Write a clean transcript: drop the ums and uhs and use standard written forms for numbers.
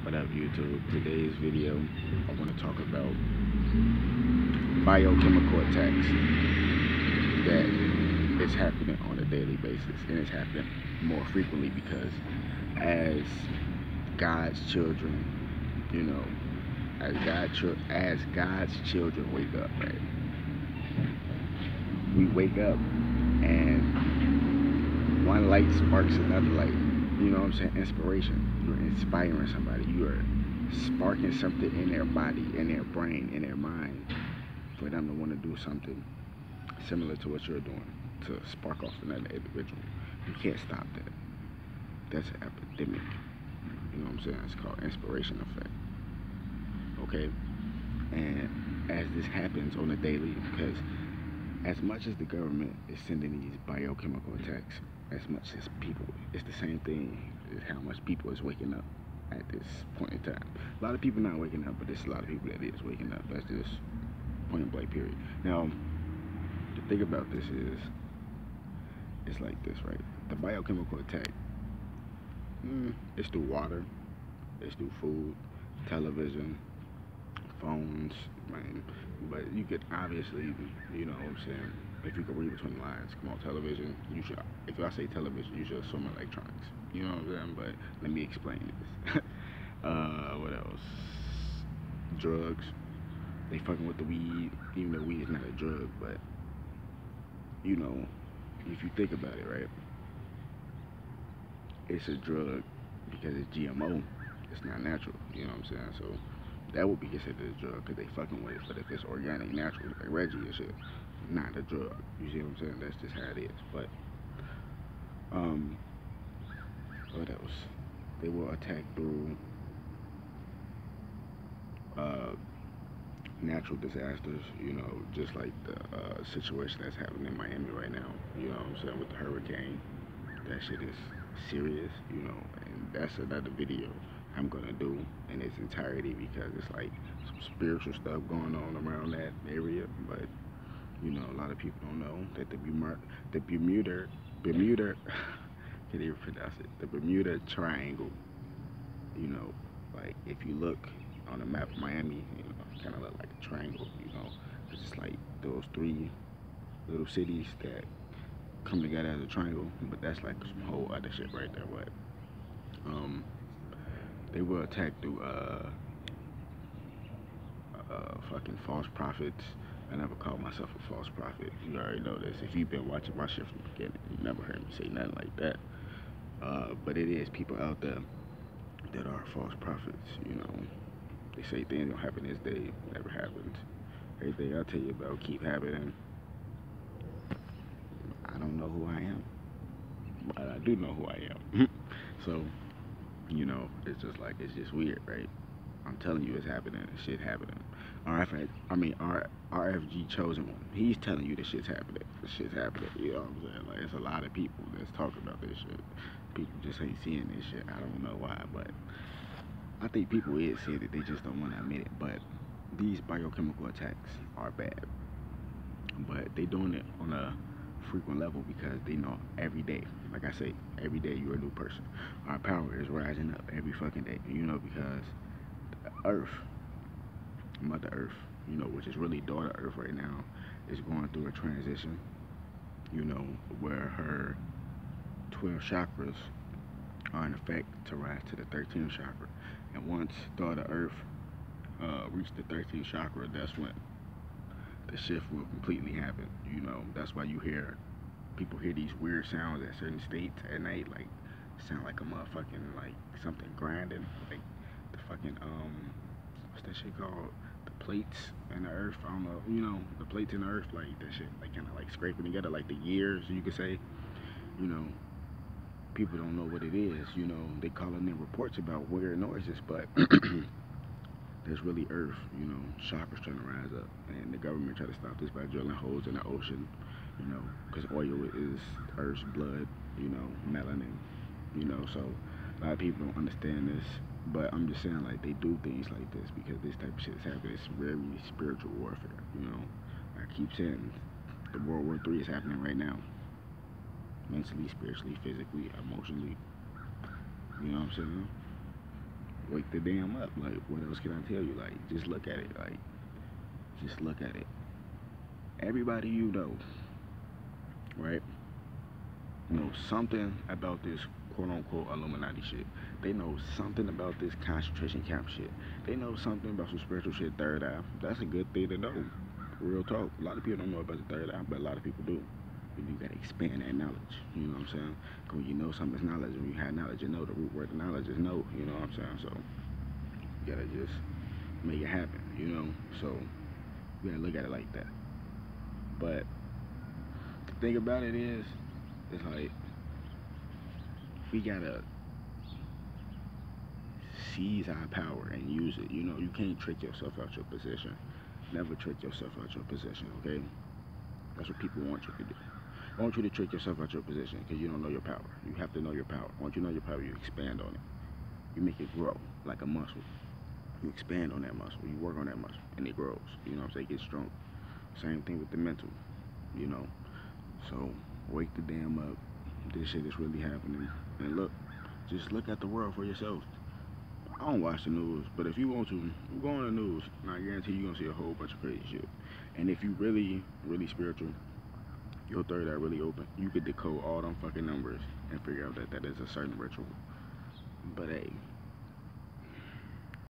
What up, YouTube? Today's video, I want to talk about biochemical attacks that is happening on a daily basis, and it's happening more frequently because as God's children, you know, as God's children wake up, right? We wake up, and one light sparks another light. You know what I'm saying? Inspiration. You're inspiring somebody. You are sparking something in their body, in their brain, in their mind, for them to want to do something similar to what you're doing, to spark off another individual. You can't stop that. That's an epidemic. You know what I'm saying? It's called inspiration effect. Okay? And as this happens on a daily, because as much as the government is sending these biochemical attacks, as much as people, it's the same thing as how much people is waking up at this point in time. A lot of people not waking up, but there's a lot of people that is waking up. That's just point blank period. Now, the thing about this is, it's like this, right? The biochemical attack, it's through water, it's through food, television, phones, man. But you could obviously, you know what I'm saying, if you could read between the lines, come on, television, you should, if I say television, you should assume electronics. You know what I'm saying? But let me explain this. What else? Drugs. They fucking with the weed, even though weed is not a drug, but, you know, if you think about it, right, it's a drug because it's GMO. It's not natural, you know what I'm saying? So that would be considered a drug because they fucking with it. But if it's organic, natural, like Reggie and shit, not a drug. You see what I'm saying? That's just how it is. But um, what else? They will attack through uh, natural disasters. You know, just like the situation that's happening in Miami right now. You know what I'm saying, with the hurricane. That shit is serious. You know, and that's another video I'm gonna do in its entirety because it's like some spiritual stuff going on around that area. But you know, a lot of people don't know that the Bermuda, can't even pronounce it. The Bermuda Triangle. You know, like if you look on the map of Miami, you know, kind of look like a triangle. You know, it's just like those three little cities that come together as a triangle. But that's like some whole other shit right there. But um, they will attack through fucking false prophets. I never called myself a false prophet. You already know this. If you've been watching my shit from the beginning, you never heard me say nothing like that. But it is people out there that are false prophets. You know, they say things don't happen this day, never happens. Everything I tell you about keep happening. I don't know who I am, but I do know who I am. So, you know, it's just like it's just weird, right? I'm telling you, it's happening. Shit happening. RFG chosen one. He's telling you this shit's happening. This shit's happening. You know what I'm saying? Like, it's a lot of people that's talking about this shit. People just ain't seeing this shit. I don't know why, but I think people is seeing it. They just don't want to admit it. But these biochemical attacks are bad. But they doing it on a frequent level because they know every day. Like I say, every day you're a new person. Our power is rising up every fucking day. You know, because Earth, Mother Earth, you know, which is really daughter Earth right now, is going through a transition, you know, where her 12 chakras are in effect to rise to the 13th chakra. And once daughter Earth reaches the 13th chakra, that's when the shift will completely happen. You know, that's why you hear people hear these weird sounds at certain states at night, like sound like a motherfucking like something grinding, like the fucking what's that shit called? The plates in the earth. I don't know, you know, the plates in the earth, like that shit, like kind of like scraping together, like the gears, you could say. You know, people don't know what it is. You know, they calling in reports about weird noises, but there's really earth, you know, chakras trying to rise up, and the government try to stop this by drilling holes in the ocean, you know, because oil is earth's blood, you know, melanin, you know, so a lot of people don't understand this, but I'm just saying, like, they do things like this because this type of shit is happening. It's very spiritual warfare, you know. I keep saying the World War III is happening right now, mentally, spiritually, physically, emotionally, you know what I'm saying? Wake the damn up. Like, what else can I tell you? Like, just look at it. Like, just look at it. Everybody you know, right, know something about this quote unquote Illuminati shit. They know something about this concentration camp shit. They know something about some spiritual shit, third eye. That's a good thing to know. Real talk. A lot of people don't know about the third eye, but a lot of people do. You gotta expand that knowledge. You know what I'm saying? Cause when you know something's knowledge, when you have knowledge, you know the root word of knowledge is know. You know what I'm saying? So you gotta just make it happen. You know? So you gotta look at it like that. But the thing about it is, it's like we gotta seize our power and use it. You know, you can't trick yourself out your position. Never trick yourself out your position, okay? That's what people want you to do. I want you to trick yourself out your position because you don't know your power. You have to know your power. Once you know your power, you expand on it. You make it grow like a muscle. You expand on that muscle. You work on that muscle, and it grows. You know what I'm saying? It gets stronger. Same thing with the mental, you know. So, wake the damn up. This shit is really happening. And look, just look at the world for yourself. I don't watch the news, but if you want to, you go on the news, and I guarantee you're gonna see a whole bunch of crazy shit. And if you really, really spiritual, your third eye really open, you could decode all them fucking numbers and figure out that that is a certain ritual. But hey,